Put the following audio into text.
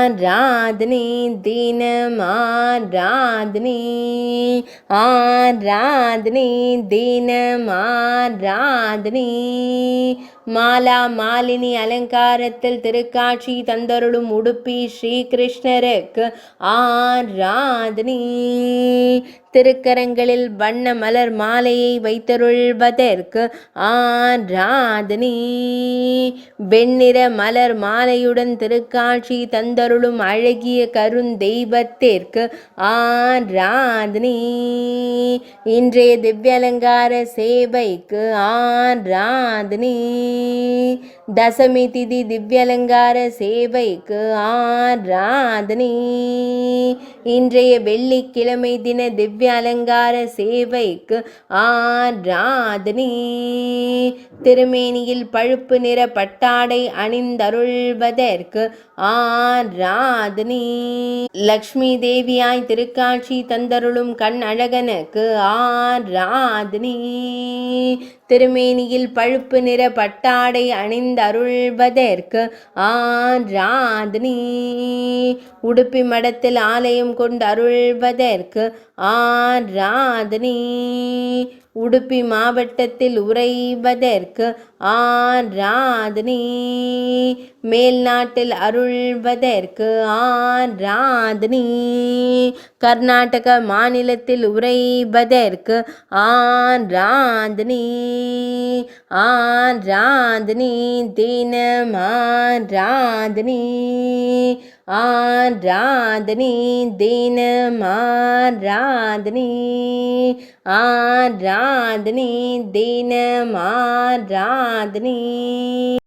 ஆராதனை தினம் ஆராதனை ஆராதனை தினம் ஆராதனை மாலா மாலினி அலங்காரத்தில் திருக்காட்சி தந்தருளும் உடுப்பி ஸ்ரீகிருஷ்ணருக்கு ஆராதனை திருக்கரங்களில் வண்ண மலர் மாலையை வைத்தருள்வதற்கு ஆராதனை வெண்ணிற மலர் மாலையுடன் திருக்காட்சி தந்தருளும் அழகிய கருந்தெய்வத்திற்கு ஆராதனை இன்றைய திவ்யலங்கார சேவைக்கு ஆராதனை தசமி திதி திவ்யலங்கார சேவைக்கு ஆராதனை இன்றைய வெள்ளிக்கிழமை தின திவ்ய அலங்கார சேவைக்கு ஆராதனை திருமேனியில் பழுப்பு நிற பட்டாடை அணிந்தருள்வதற்கு ஆராதனை லக்ஷ்மி தேவியாய் திருக்காட்சி தந்தருளும் கண் அழகனுக்கு ஆராதனை திருமேனியில் பழுப்பு நிற பட்டாடை அணிந்தருள்வதற்கு ஆராதனை உடுப்பி மடத்தில் ஆலயம் கொண்டு அருள்வதற்கு ஆராதனை உடுப்பி மாவட்டத்தில் உறைவதற்கு ஆராதனை மேல்நாட்டில் அருள்வதற்கு ஆராதனை கர்நாடக மாநிலத்தில் உறைவதற்கு ஆராதனை ஆராதனை தினம் ஆராதனை ஆராதனை தினம் ஆராதனை ஆராதனை தினம் ஆராதனை